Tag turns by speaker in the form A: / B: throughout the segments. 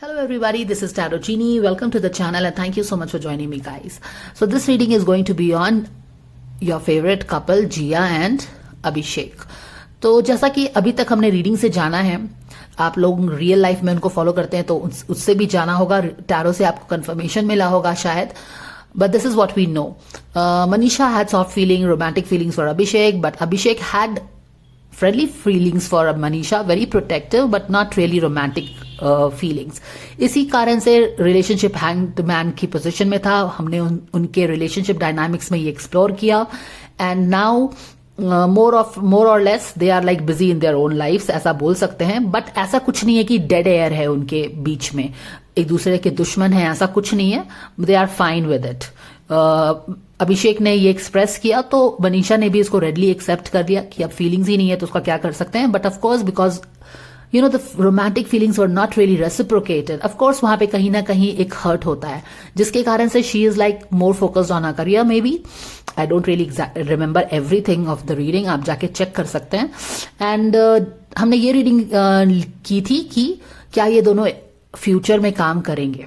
A: Hello everybody, this is Tarot Genie. Welcome to the channel and thank you so much for joining me guys. So this reading is going to be on your favorite couple Jia and Abhishek. तो जैसा कि अभी तक हमने reading से जाना है, आप लोग रियल लाइफ में उनको फॉलो करते हैं तो उससे भी जाना होगा, टैरो से आपको कंफर्मेशन मिला होगा शायद. But this is what we know. Manisha had soft feeling, romantic feelings for Abhishek, but Abhishek had friendly feelings for Manisha, very protective but not really romantic feelings. इसी कारण से रिलेशनशिप हैंग्ड मैन की position में था. हमने उनके relationship dynamics में ये एक्सप्लोर किया एंड नाउ मोर और less they are like busy in their own lifes, ऐसा बोल सकते हैं. बट ऐसा कुछ नहीं है कि डेड एयर है उनके बीच में, एक दूसरे के दुश्मन है, ऐसा कुछ नहीं है. They are fine with it. Abhishek ने ये एक्सप्रेस किया तो मनीषा ने भी इसको रेडली एक्सेप्ट कर लिया कि अब फीलिंग्स ही नहीं है तो उसका क्या कर सकते हैं. But of course because you know the romantic feelings were not really reciprocated, of course वहां पे कहीं ना कहीं एक हर्ट होता है जिसके कारण से she is like more focused on a career may be. I don't really remember everything of the reading, आप जाके चेक कर सकते हैं. एंड हमने ये रीडिंग की थी कि क्या ये दोनों फ्यूचर में काम करेंगे,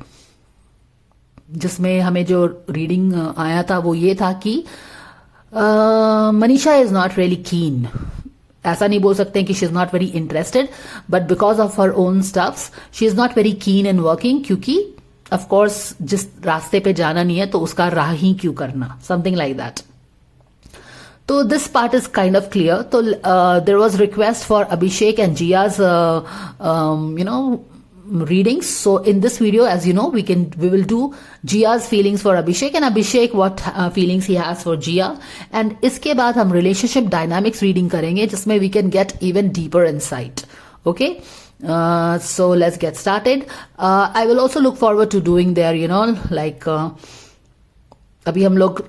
A: जिसमें हमें जो रीडिंग आया था वो ये था कि मनीषा इज नॉट रियली कीन. ऐसा नहीं बोल सकते कि she is not very interested, but because of her own stuffs she is not very keen in working, क्योंकि ऑफ कोर्स जिस रास्ते पे जाना नहीं है तो उसका राह ही क्यों करना, समथिंग लाइक दैट. तो this part is kind of clear. तो there was request for Abhishek and Jiya's you know readings. So in this video, as you know, we will do Jia's feelings for Abhishek and Abhishek what feelings he has for Jia. And इसके बाद हम relationship dynamics reading करेंगे जिसमें we can get even deeper insight. Okay, so let's get started. I will also look forward to doing their like अभी हम लोग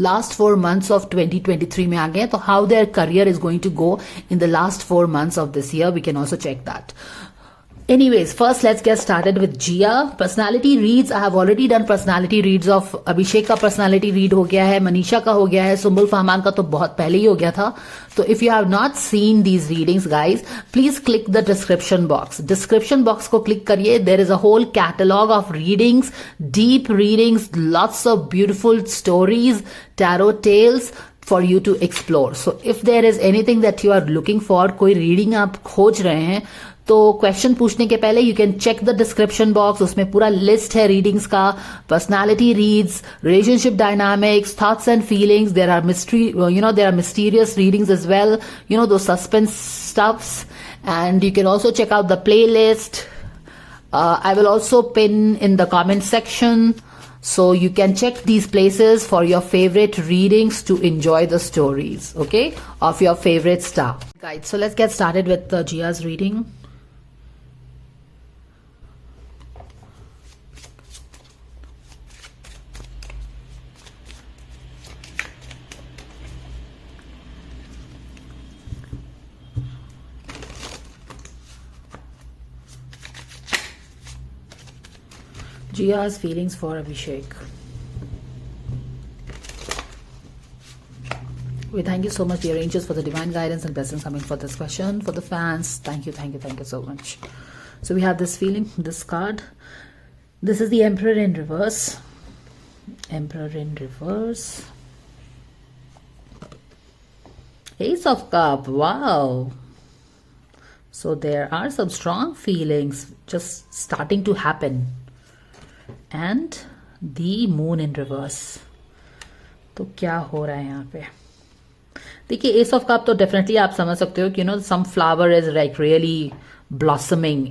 A: last 4 months of 2023 में आ गए, तो how their career is going to go in the last 4 months of this year, we can also check that. Anyways, first let's get started with Jia. Personality reads, I have already done personality reads of Abhishek का personality read हो गया है, मनीषा का हो गया है, सुम्बुल फहमान का तो बहुत पहले ही हो गया था. तो if you have not seen these readings guys, please click the description box. Description box को click करिए. There is a whole catalog of readings, deep readings, lots of beautiful stories, tarot tales for you to explore. So if there is anything that you are looking for, कोई reading आप खोज रहे हैं, तो question पूछने के पहले you can check the description box. उसमें पूरा लिस्ट है रीडिंग्स का, personality reads, relationship dynamics, thoughts and feelings. There are there are mysterious readings as well, दो suspense stuffs. And you can also check out the playlist. I will also pin in the comment section, so you can check these places for your favorite readings to enjoy the stories, okay, of your favorite star. Guys, so let's get started with Jia's reading. Jia's feelings for Abhishek. We thank you so much, dear angels, for the divine guidance and blessings coming for this question. For the fans, thank you so much. So we have this feeling, this card. This is the Emperor in reverse. Emperor in reverse. Ace of Cup. Wow. So there are some strong feelings just starting to happen. And the Moon in reverse. तो क्या हो रहा है यहाँ पे? देखिए, ace of cup तो definitely आप समझ सकते हो कि some flower is like really blossoming.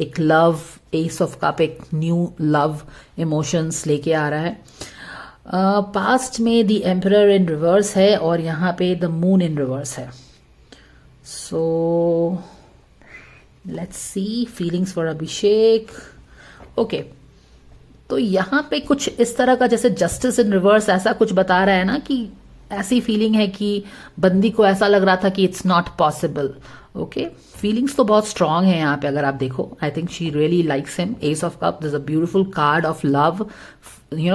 A: एक लव, एस ऑफ कप एक न्यू लव इमोशंस लेके आ रहा है. पास्ट में द एम्परर इन रिवर्स है और यहाँ पे द मून इन रिवर्स है. So let's see feelings for Abhishek. Okay, तो यहाँ पे कुछ इस तरह का जैसे जस्टिस इन रिवर्स ऐसा कुछ बता रहा है ना, कि ऐसी फीलिंग है कि बंदी को ऐसा लग रहा था कि it's not possible. Okay, feelings तो बहुत स्ट्रांग है यहाँ पे. अगर आप देखो, I think she really likes him. Ace of cup, this a beautiful card of love,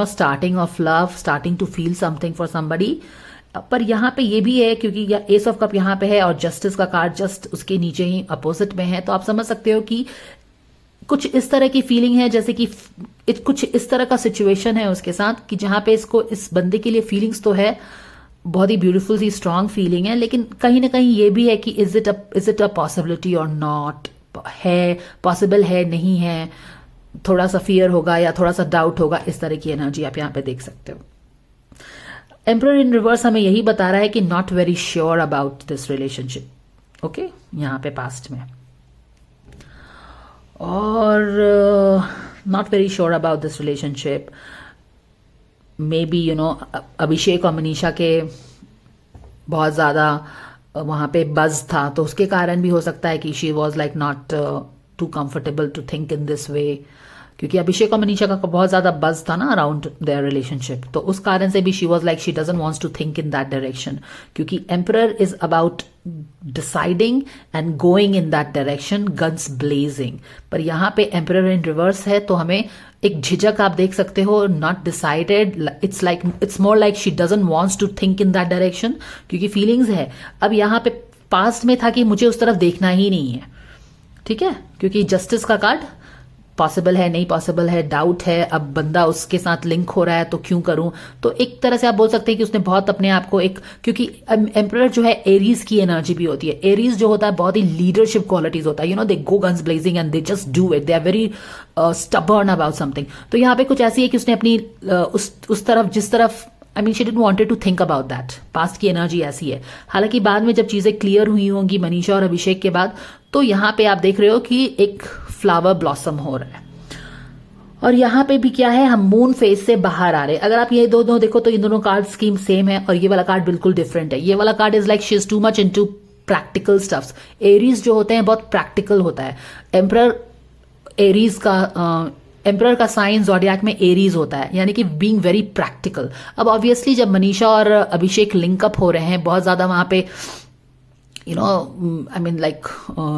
A: starting of love, starting to feel something for somebody. पर यहाँ पे ये भी है क्योंकि एस ऑफ कप यहाँ पे है और जस्टिस का कार्ड जस्ट उसके नीचे ही अपोजिट में है, तो आप समझ सकते हो कि कुछ इस तरह की फीलिंग है, जैसे कि कुछ इस तरह का सिचुएशन है उसके साथ कि जहां पे इसको, इस बंदे के लिए फीलिंग्स तो है, बहुत ही ब्यूटीफुल सी स्ट्रांग फीलिंग है, लेकिन कहीं ना कहीं ये भी है कि इज इट अ पॉसिबिलिटी और नॉट, है पॉसिबल है नहीं है, थोड़ा सा फियर होगा या थोड़ा सा डाउट होगा, इस तरह की एनर्जी आप यहाँ पे देख सकते हो। एम्परर इन रिवर्स हमें यही बता रहा है कि not very sure about this relationship, okay, यहाँ पे पास्ट में, और not very sure about this relationship, maybe you know Abhishek और मनीषा के बहुत ज्यादा वहां पे बज था, तो उसके कारण भी हो सकता है कि she was like not too comfortable to think in this way, क्योंकि अभिषेक और मनीषा का बहुत ज्यादा बज था ना अराउंड देयर रिलेशनशिप, तो उस कारण से भी she was like she doesn't wants to think in that direction, क्योंकि emperor is about deciding and going in that direction, guns blazing. पर यहाँ पे एम्परर इन रिवर्स है, तो हमें एक झिझक आप देख सकते हो, not decided, it's more like she doesn't wants to think in that direction, क्योंकि फीलिंग्स है। अब यहाँ पे पास्ट में था कि मुझे उस तरफ देखना ही नहीं है, ठीक है, क्योंकि जस्टिस का कार्ड पॉसिबल है नहीं पॉसिबल है, डाउट है, अब बंदा उसके साथ लिंक हो रहा है तो क्यों करूं, तो एक तरह से आप बोल सकते हैं कि उसने बहुत अपने आप को एक, क्योंकि एम्परर जो है एरीज की एनर्जी भी होती है, एरीज जो होता है बहुत ही लीडरशिप क्वालिटीज होता है, you know they go guns blazing and they just do it, they are very stubborn about something. तो यहाँ पे कुछ ऐसी है कि उसने अपनी उस तरफ, जिस तरफ, I mean she didn't wanted to think about that, past की एनर्जी ऐसी है। हालांकि बाद में जब चीजें क्लियर हुई होंगी मनीषा और अभिषेक के बाद, तो यहाँ पे आप देख रहे हो कि एक फ्लावर ब्लॉसम हो रहा है, और यहाँ पे भी क्या है, हम मून फेज से बाहर आ रहे हैं। अगर आप ये दोनों देखो तो इन दोनों कार्ड स्कीम सेम है, और ये वाला कार्ड बिल्कुल डिफरेंट है। ये वाला card is like she is too much into practical stuffs. Aries जो होते हैं बहुत प्रैक्टिकल होता है, एम्परर एरीज का एम्परर का साइन ज़ोडिएक में एरीज होता है, यानी कि बीइंग वेरी प्रैक्टिकल। अब ऑब्वियसली जब मनीषा और अभिषेक लिंकअप हो रहे हैं, बहुत ज्यादा वहां पे you know, I mean like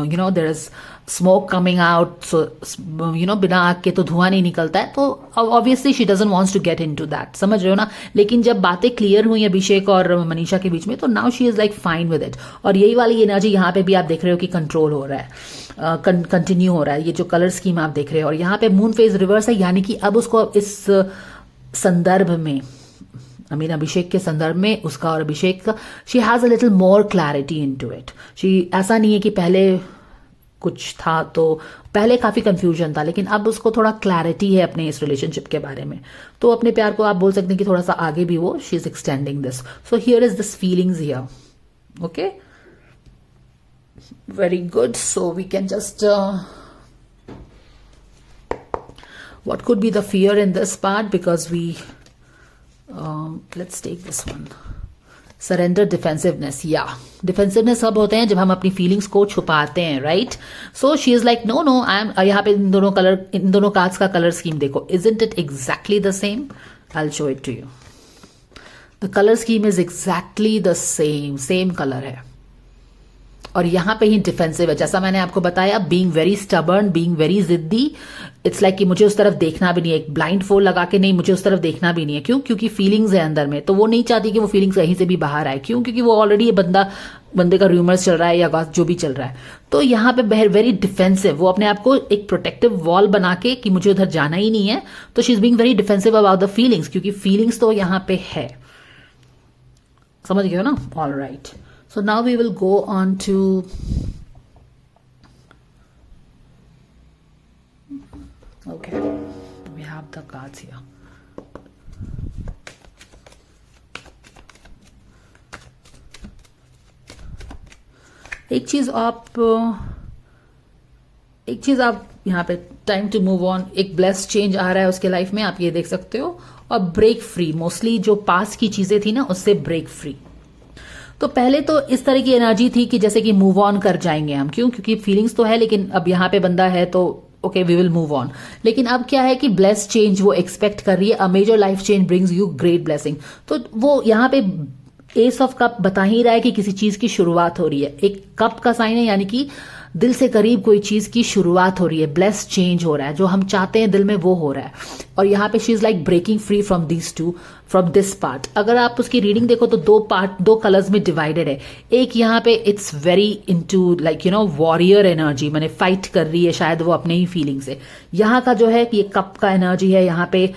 A: you know there is smoke coming out, so you know बिना आग के तो धुआं नहीं निकलता है, तो obviously she doesn't wants to get into that, समझ रहे हो ना। लेकिन जब बातें क्लियर हुई अभिषेक और मनीषा के बीच में, तो now she is like fine with it। और यही वाली एनर्जी यहाँ पे भी आप देख रहे हो कि कंट्रोल हो रहा है, कंटिन्यू हो रहा है, ये जो कलर स्कीम आप देख रहे हो। और यहाँ पे मून फेज रिवर्स है, यानी कि अब उसको इस संदर्भ में, आई मीन अभिषेक के संदर्भ में, उसका और अभिषेक का, she has a little more clarity into it. She, ऐसा नहीं है कि पहले कुछ था, तो पहले काफी कंफ्यूजन था, लेकिन अब उसको थोड़ा क्लैरिटी है अपने इस रिलेशनशिप के बारे में, तो अपने प्यार को आप बोल सकते हैं कि थोड़ा सा आगे भी वो, she is extending this. So here is this feelings here, okay, very good. So we can just what could be the fear in this part, because we let's take this one, surrender, defensiveness। yeah, defensiveness सब होते हैं जब हम अपनी feelings को छुपाते हैं, right. So she is like no no, I am, यहाँ पे इन दोनों कलर, इन दोनों कार्ड्स का कलर स्कीम देखो, isn't it exactly the same? I'll show it to you. The color scheme is exactly the same color है, और यहाँ पे ही डिफेंसिव है, जैसा मैंने आपको बताया, being very stubborn, being very जिद्दी। इट्स लाइक कि मुझे उस तरफ देखना भी नहीं है, एक ब्लाइंड फोल्ड लगा के नहीं, मुझे उस तरफ देखना भी नहीं है। क्यों? क्योंकि फीलिंग्स है अंदर में, तो वो नहीं चाहती कि वो फीलिंग्स कहीं से भी बाहर आए। क्यों? क्योंकि वो ऑलरेडी ये बंदे का रूमर्स चल रहा है या जो भी चल रहा है, तो यहाँ पे वेरी डिफेंसिव, वो अपने आप को एक प्रोटेक्टिव वॉल बना के कि मुझे उधर जाना ही नहीं है, तो she is being very defensive about the feelings, क्योंकि फीलिंग्स तो यहाँ पे है, समझ गए हो ना। All right, so now we will go on to okay, we have the cards here. एक चीज आप यहाँ पे, टाइम टू मूव ऑन, एक ब्लेस्ड चेंज आ रहा है उसके लाइफ में, आप ये देख सकते हो, और ब्रेक फ्री, मोस्टली जो पास की चीजें थी ना उससे ब्रेक फ्री। तो पहले तो इस तरह की एनर्जी थी कि जैसे कि मूव ऑन कर जाएंगे हम, क्यों? क्योंकि फीलिंग्स तो है, लेकिन अब यहाँ पे बंदा है तो okay we will move on. लेकिन अब क्या है कि ब्लेस्ड चेंज वो एक्सपेक्ट कर रही है, a major life change brings you great blessing. तो वो यहाँ पे एस ऑफ कप बता ही रहा है कि किसी चीज की शुरुआत हो रही है, एक कप का साइन है, यानी कि दिल से करीब कोई चीज की शुरुआत हो रही है, ब्लेस चेंज हो रहा है, जो हम चाहते हैं दिल में वो हो रहा है। और यहाँ पे she is like breaking free from this too, from this part. अगर आप उसकी रीडिंग देखो तो दो पार्ट, दो कलर्स में डिवाइडेड है। एक यहाँ पे it's very into like warrior energy, मैंने फाइट कर रही है शायद वो अपने ही फीलिंग से। यहाँ का जो है कि ये कप का एनर्जी है, यहाँ पे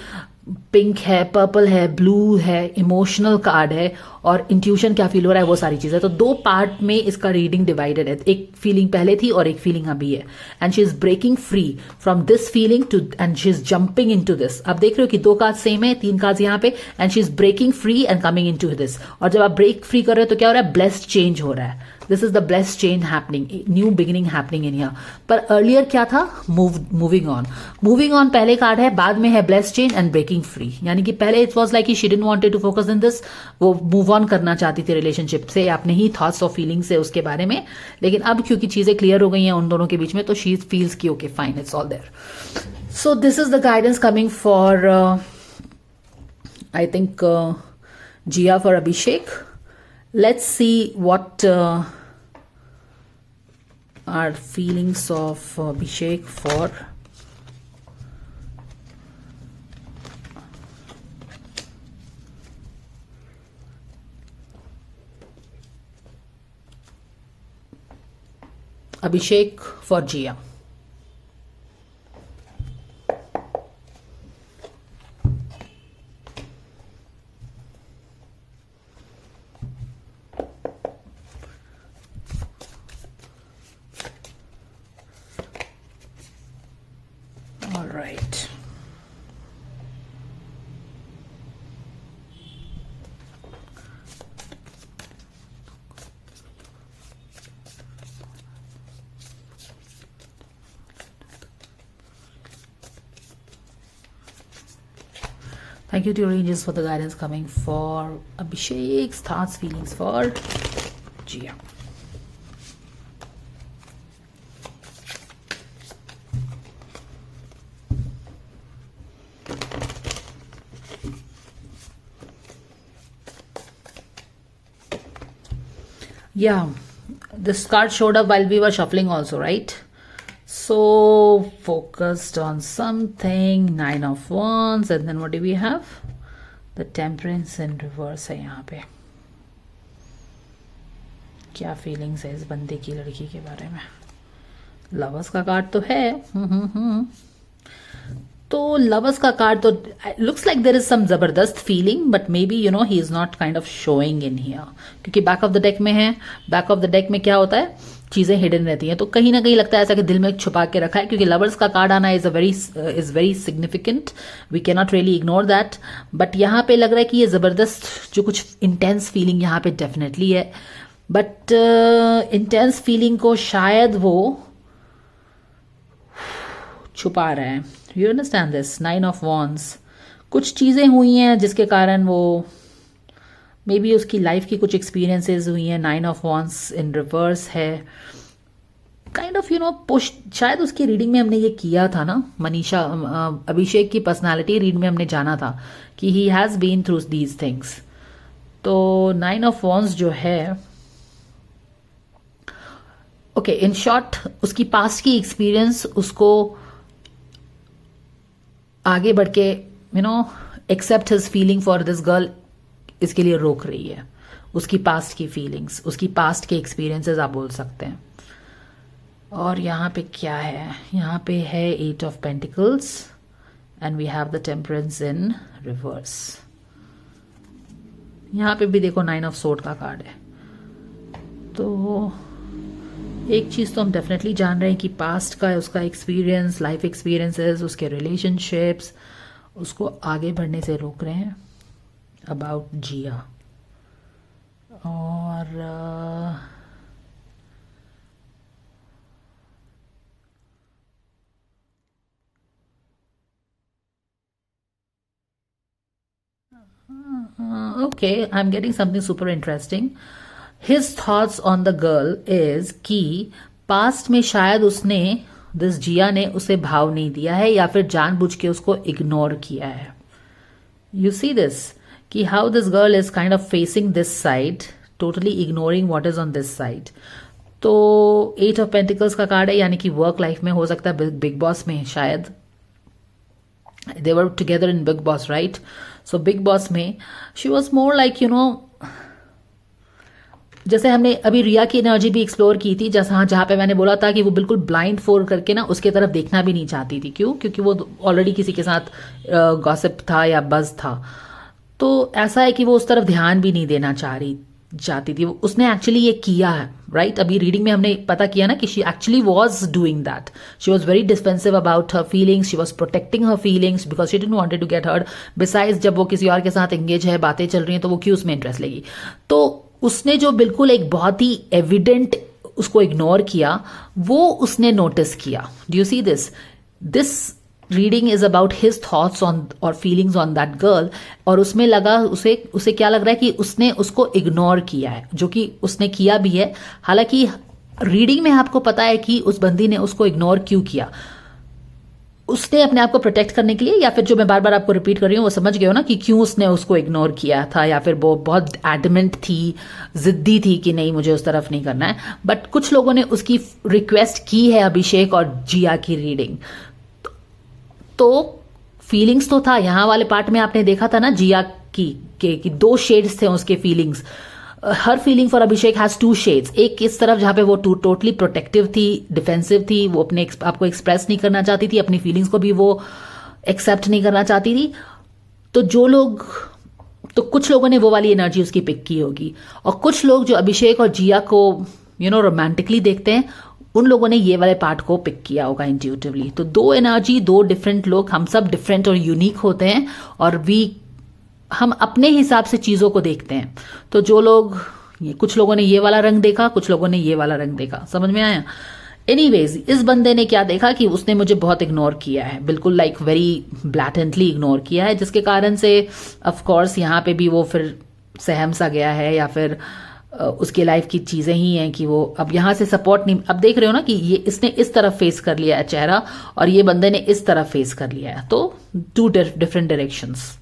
A: पिंक है, पर्पल है, ब्लू है, इमोशनल कार्ड है, और इंट्यूशन क्या फील हो रहा है वो सारी चीजें। तो दो पार्ट में इसका रीडिंग डिवाइडेड है, एक फीलिंग पहले थी और एक फीलिंग अभी है। And she is breaking free from this feeling too, and she is jumping into this. आप देख रहे हो कि दो कार्ड सेम है, तीन कार्ड यहाँ पे, and she is breaking free and coming into this. और जब आप ब्रेक फ्री कर रहे हो तो क्या हो रहा है, ब्लेस्ड चेंज हो रहा है। This is the blessed change happening, new beginning happening in here. पर अर्लियर क्या था, मूविंग ऑन। मूविंग ऑन पहले कार्ड है, बाद में है blessed change and breaking free. यानी कि पहले it was like she didn't wanted to focus in this, वो मूव ऑन करना चाहती थी रिलेशनशिप से, अपने ही थॉट्स और फीलिंग्स से उसके बारे में। लेकिन अब क्योंकि चीजें क्लियर हो गई हैं उन दोनों के बीच में, तो शी फील्स की okay fine, it's all there. So this is the guidance coming for I think Jiya, for Abhishek. Let's see what are feelings of Abhishek for Jia. All right. Thank you to your angels for the guidance coming for Abhishek's thoughts, feelings for Jia. Yeah, this card showed up while we were shuffling also, right? So focused on something, 9 of Wands, and then what do we have? The Temperance in reverse है यहाँ पे। क्या feelings है इस बंदे की लड़की के बारे में? लवर्स का कार्ड तो है। तो लवर्स का कार्ड तो looks like there is some जबरदस्त feeling, but maybe he is not kind of showing in here, क्योंकि बैक ऑफ द डेक में है। बैक ऑफ द डेक में क्या होता है, चीजें हिडन रहती हैं, तो कहीं ना कहीं लगता है ऐसा कि दिल में छुपा के रखा है। क्योंकि लवर्स का कार्ड आना is very significant, we can not really ignore that. But यहाँ पे लग रहा है कि ये जबरदस्त जो कुछ इंटेंस फीलिंग यहाँ पे डेफिनेटली है, बट इंटेंस फीलिंग को शायद वो छुपा रहे हैं। You understand this? 9 of wands, कुछ चीजें हुई हैं जिसके कारण वो मे बी उसकी लाइफ की कुछ एक्सपीरियंसेस हुई हैं। 9 ऑफ वॉन्ड्स इन रिवर्स है, काइंड ऑफ पुश। शायद उसकी रीडिंग में हमने ये किया था ना मनीषा, अभिषेक की पर्सनालिटी रीड में हमने जाना था कि he has been through these things. तो 9 ऑफ वॉन्ड्स जो है, ओके, इन शॉर्ट उसकी पास्ट की एक्सपीरियंस उसको आगे बढ़ के accept his feeling for this girl, इसके लिए रोक रही है। उसकी पास्ट की फीलिंग्स, उसकी पास्ट के एक्सपीरियंसेस आप बोल सकते हैं। और यहाँ पे क्या है, यहाँ पे है 8 of pentacles and we have the temperance in reverse. यहाँ पे भी देखो 9 ऑफ सोर्ड का कार्ड है। तो एक चीज तो हम डेफिनेटली जान रहे हैं कि पास्ट का उसका एक्सपीरियंस, लाइफ एक्सपीरियंसेस, उसके रिलेशनशिप्स उसको आगे बढ़ने से रोक रहे हैं अबाउट जिया। और okay, I am getting something super interesting. His thoughts on the girl is कि पास्ट में शायद उसने, दिस जिया ने उसे भाव नहीं दिया है या फिर जानबूझ के उसको इग्नोर किया है। यू सी दिस कि how this girl is kind of facing this side, totally ignoring what is on this side. तो 8 ऑफ पेंटिकल्स का कार्ड है, यानी कि वर्क लाइफ में हो सकता है, बिग बॉस में शायद, they were together in Bigg Boss, right? So Bigg Boss में शी वॉज मोर लाइक जैसे हमने अभी रिया की एनर्जी भी एक्सप्लोर की थी, जहां पे मैंने बोला था कि वो बिल्कुल ब्लाइंड फोर करके ना उसके तरफ देखना भी नहीं चाहती थी। क्यों? क्योंकि वो ऑलरेडी किसी के साथ गॉसिप था या बज था। तो ऐसा है कि वो उस तरफ ध्यान भी नहीं देना चाहती थी। उसने एक्चुअली ये किया है, राइट? अभी रीडिंग में हमने पता किया ना कि she actually was doing that. She was very defensive about her feelings, she was protecting her feelings because she didn't wanted to get hurt. Besides जब वो किसी और के साथ एंगेज है, बातें चल रही हैं, तो वो क्यों उसमें इंटरेस्ट लेगी? तो उसने जो बिल्कुल एक बहुत ही एविडेंट उसको इग्नोर किया, वो उसने नोटिस किया। Do you see this reading is about his thoughts on और फीलिंग्स ऑन दैट गर्ल। और उसमें लगा उसे क्या लग रहा है कि उसने उसको इग्नोर किया है, जो कि उसने किया भी है। हालांकि रीडिंग में आपको पता है कि उस बंदी ने उसको इग्नोर क्यों किया। उसने अपने आप को प्रोटेक्ट करने के लिए, या फिर जो मैं बार बार आपको रिपीट कर रही हूँ वो समझ गए हो ना कि क्यों उसने उसको इग्नोर किया था, या फिर वो बहुत एडमेंट थी, जिद्दी थी कि नहीं मुझे उस तरफ नहीं करना है। बट कुछ लोगों ने उसकी रिक्वेस्ट की है अभिषेक और जिया की रीडिंग। तो फीलिंग्स तो था, यहां वाले पार्ट में आपने देखा था ना जिया की 2 शेड्स थे उसके feelings. Her feeling for Abhishek has 2 shades. एक इस तरफ जहां पे वो टोटली प्रोटेक्टिव थी, डिफेंसिव थी, वो अपने आपको एक्सप्रेस नहीं करना चाहती थी, अपनी फीलिंग्स को भी वो एक्सेप्ट नहीं करना चाहती थी। तो कुछ लोगों ने वो वाली एनर्जी उसकी पिक की होगी, और कुछ लोग जो अभिषेक और जिया को रोमांटिकली देखते हैं, उन लोगों ने ये वाले पार्ट को पिक किया होगा इंट्यूटिवली। तो 2 एनर्जी, 2 डिफरेंट लोग, हम सब डिफरेंट और यूनिक होते हैं, और हम अपने हिसाब से चीजों को देखते हैं। तो कुछ लोगों ने ये वाला रंग देखा, कुछ लोगों ने ये वाला रंग देखा। समझ में आया? एनीवेज, इस बंदे ने क्या देखा कि उसने मुझे बहुत इग्नोर किया है, बिल्कुल लाइक वेरी ब्लैटेंटली इग्नोर किया है, जिसके कारण से ऑफ कोर्स यहाँ पे भी वो फिर सहम सा गया है, या फिर उसके लाइफ की चीजें ही हैं कि वो अब यहां से सपोर्ट नहीं। अब देख रहे हो ना कि ये इसने इस तरफ फेस कर लिया है चेहरा, और ये बंदे ने इस तरफ फेस कर लिया है। तो 2 डिफरेंट डायरेक्शंस।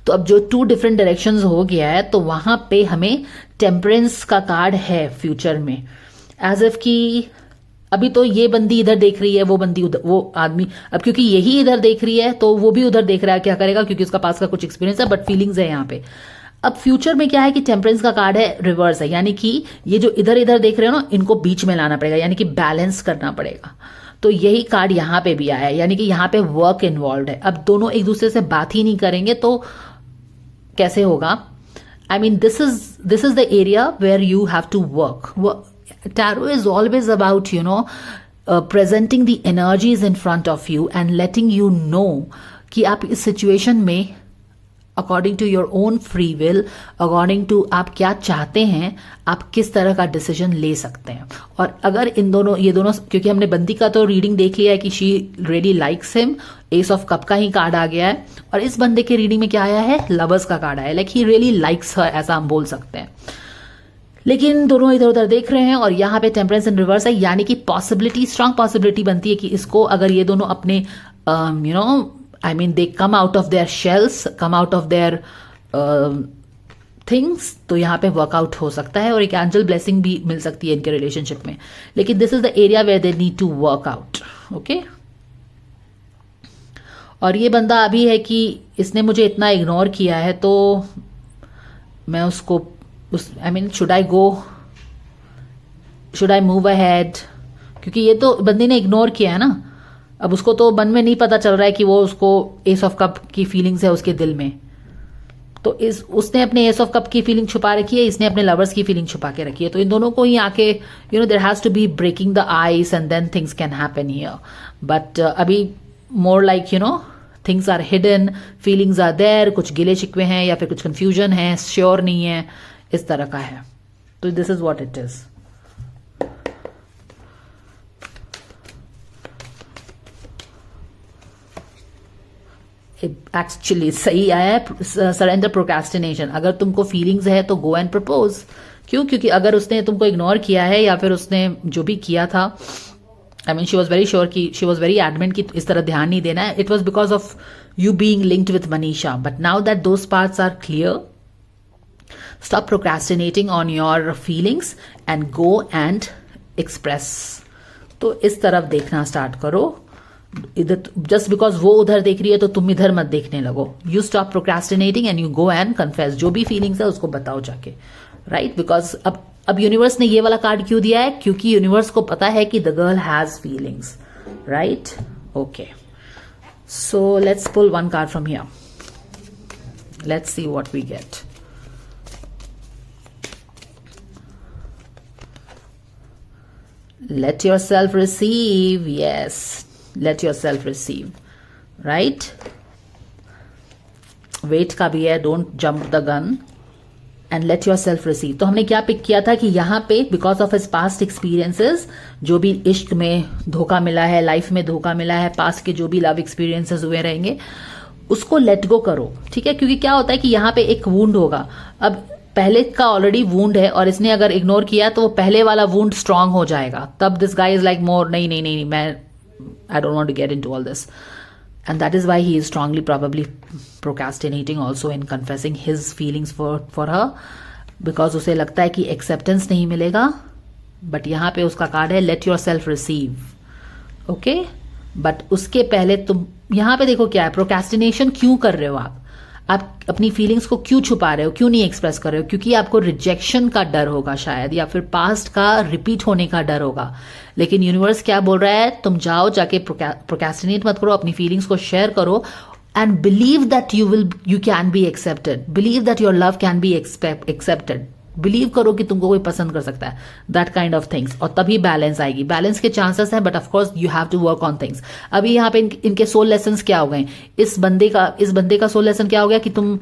A: तो अब जो 2 डिफरेंट डायरेक्शंस हो गया है, तो वहां पे हमें टेम्परेंस का कार्ड है फ्यूचर में। एज इफ कि अभी तो ये बंदी इधर देख रही है, वो बंदी उधर, वो आदमी, अब क्योंकि यही इधर देख रही है तो वो भी उधर देख रहा है। क्या करेगा? क्योंकि उसका पास का कुछ एक्सपीरियंस है, बट फीलिंग्स है यहाँ पे। अब फ्यूचर में क्या है कि टेम्परेंस का कार्ड है, रिवर्स है, यानी कि ये जो इधर इधर देख रहे हो ना, इनको बीच में लाना पड़ेगा, यानी कि बैलेंस करना पड़ेगा। तो यही कार्ड यहां पे भी आया है, यानी कि यहां पे वर्क इन्वॉल्व है। अब दोनों एक दूसरे से बात ही नहीं करेंगे तो कैसे होगा? I mean this is the area where you have to work. Tarot is always about presenting the energies in front of you and letting you know कि आप इस सिचुएशन में according to your own free will, according to आप क्या चाहते हैं, आप किस तरह का डिसीजन ले सकते हैं। और अगर ये दोनों, क्योंकि हमने बंदी का तो रीडिंग देख लिया है कि she really likes him, ace of cup का ही कार्ड आ गया है, और इस बंदे के रीडिंग में क्या आया है? लवर्स का कार्ड आया है, लाइक ही रियली लाइक्स हर, ऐसा हम बोल सकते हैं। लेकिन दोनों इधर उधर देख रहे हैं, और यहाँ पे टेम्परेंस इन रिवर्स है, यानी कि स्ट्रांग पॉसिबिलिटी बनती है कि इसको, अगर ये दोनों अपने they come out of their shells, come out of their things, तो यहाँ पे वर्कआउट हो सकता है, और एक एंजल ब्लेसिंग भी मिल सकती है इनके रिलेशनशिप में। लेकिन this is the area where they need to work out. Okay, और ये बंदा अभी है कि इसने मुझे इतना इग्नोर किया है, तो मैं उसको शुड आई मूव अहेड, क्योंकि ये तो बंदे ने इग्नोर किया है ना। अब उसको तो मन में नहीं पता चल रहा है कि वो उसको एस ऑफ कप की फीलिंग्स है उसके दिल में, तो उसने अपने एस ऑफ कप की फीलिंग छुपा रखी है, इसने अपने लवर्स की फीलिंग छुपा के रखी है। तो इन दोनों को ही आके there has to be breaking the ice and then things can happen here. But अभी more like things are hidden, feelings are there, कुछ गिले शिकवे हैं या फिर कुछ कंफ्यूजन है, श्योर नहीं है, इस तरह का है। तो this is what it is. Actually सही आया है, सरेंडर प्रोक्रेस्टिनेशन। अगर तुमको फीलिंग्स है तो गो एंड प्रपोज। क्यों? क्योंकि अगर उसने तुमको इग्नोर किया है, या फिर उसने जो भी किया था, शी वॉज वेरी श्योर कि शी वॉज वेरी एडमेंट कि इस तरह ध्यान नहीं देना है, it was because of you being linked with Manisha. But now that those parts are clear, Stop procrastinating on your feelings and go and express. तो इस तरफ देखना स्टार्ट करो. इधर जस्ट बिकॉज वो उधर देख रही है तो तुम इधर मत देखने लगो. You stop procrastinating and you go and confess. जो भी फीलिंग्स है उसको बताओ जाके, राइट? बिकॉज अब यूनिवर्स ने ये वाला कार्ड क्यों दिया है? क्योंकि यूनिवर्स को पता है कि the girl has feelings, right? Okay, so let's pull one card from here. Let's see what we get. Let yourself receive. Yes, let yourself receive, right? Wait का भी है, don't jump the gun and let yourself receive. तो हमने क्या pick किया था कि यहाँ पे because of his past experiences, जो भी इश्क में धोखा मिला है, लाइफ में धोखा मिला है, पास्ट के जो भी लव एक्सपीरियंसेस हुए रहेंगे, उसको लेट गो करो, ठीक है? क्योंकि क्या होता है कि यहाँ पे एक वुंड होगा. अब पहले का ऑलरेडी वुंड है और इसने अगर इग्नोर किया तो वो पहले वाला वुंड स्ट्रांग हो जाएगा. तब this guy is like more नहीं नहीं नहीं, मैं I don't want to get into all this. And that is why he is strongly probably procrastinating also in confessing his feelings for her, because उसे लगता है कि एक्सेप्टेंस नहीं मिलेगा. बट यहाँ पे उसका कार्ड है let your self receive. Okay, but उसके पहले तुम यहाँ पे देखो क्या है, प्रोक्रेस्टिनेशन क्यों कर रहे हो आप अपनी फीलिंग्स को क्यों छुपा रहे हो, क्यों नहीं एक्सप्रेस कर रहे हो? क्योंकि आपको रिजेक्शन का डर होगा शायद, या फिर पास्ट का रिपीट होने का डर होगा. लेकिन यूनिवर्स क्या बोल रहा है? तुम जाओ जाके प्रोक्रेस्टिनेट मत करो, अपनी फीलिंग्स को शेयर करो and believe that you can be accepted. Believe that your love can be accepted. Believe करो कि तुमको कोई पसंद कर सकता है, दैट काइंड ऑफ थिंग्स. और तभी बैलेंस आएगी. बैलेंस के चांसेस हैं, but of course you have to work on things. अभी यहाँ पे इनके सोल लेसन्स क्या हो गए? इस बंदे का सोल लेसन क्या हो गया कि तुम,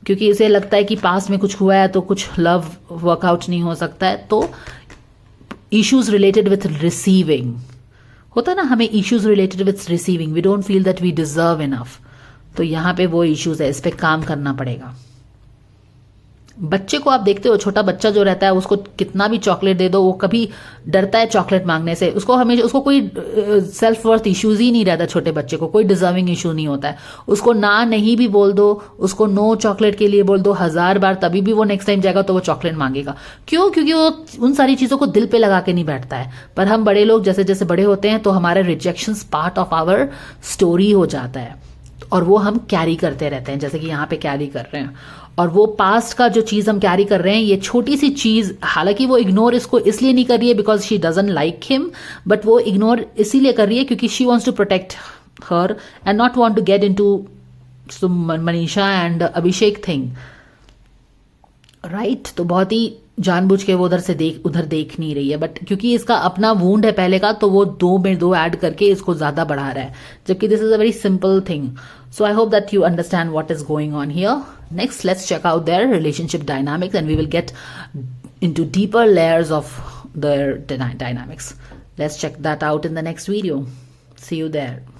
A: क्योंकि इसे लगता है कि पास्ट में कुछ हुआ है तो कुछ लव वर्कआउट नहीं हो सकता है. तो इश्यूज रिलेटेड विथ रिसीविंग होता है ना, हमें issues related with receiving. We don't feel that we deserve enough. तो यहाँ पे वो इश्यूज है, इस पे काम करना पड़ेगा. बच्चे को आप देखते हो, छोटा बच्चा जो रहता है उसको कितना भी चॉकलेट दे दो वो कभी डरता है चॉकलेट मांगने से. उसको कोई सेल्फ वर्थ इश्यूज ही नहीं रहता. छोटे बच्चे को कोई डिजर्विंग इशू नहीं होता है. उसको ना नहीं भी बोल दो, उसको नो चॉकलेट के लिए बोल दो 1000 बार, तभी भी वो नेक्स्ट टाइम जाएगा तो वो चॉकलेट मांगेगा. क्यों? क्योंकि वो उन सारी चीजों को दिल पे लगा के नहीं बैठता है. पर हम बड़े लोग जैसे जैसे बड़े होते हैं तो हमारे rejection part of our story हो जाता है और वो हम कैरी करते रहते हैं, जैसे कि यहाँ पे कैरी कर रहे हैं. और वो पास्ट का जो चीज हम कैरी कर रहे हैं, ये छोटी सी चीज, हालांकि वो इग्नोर इसको इसलिए नहीं कर रही है because she doesn't like him, but वो इग्नोर इसीलिए कर रही है क्योंकि she wants to protect her and not want to get into Manisha and Abhishek thing, right? तो बहुत ही जानबूझ के वो उधर देख नहीं रही है. बट क्योंकि इसका अपना वूंड है पहले का, तो वो 2 में 2 ऐड करके इसको ज्यादा बढ़ा रहा है, जबकि this is a very simple thing. So I hope that you understand what is going on here. Next, let's check out their relationship dynamics and we will get into deeper layers of their dynamics. Let's check that out in the next video. See you there.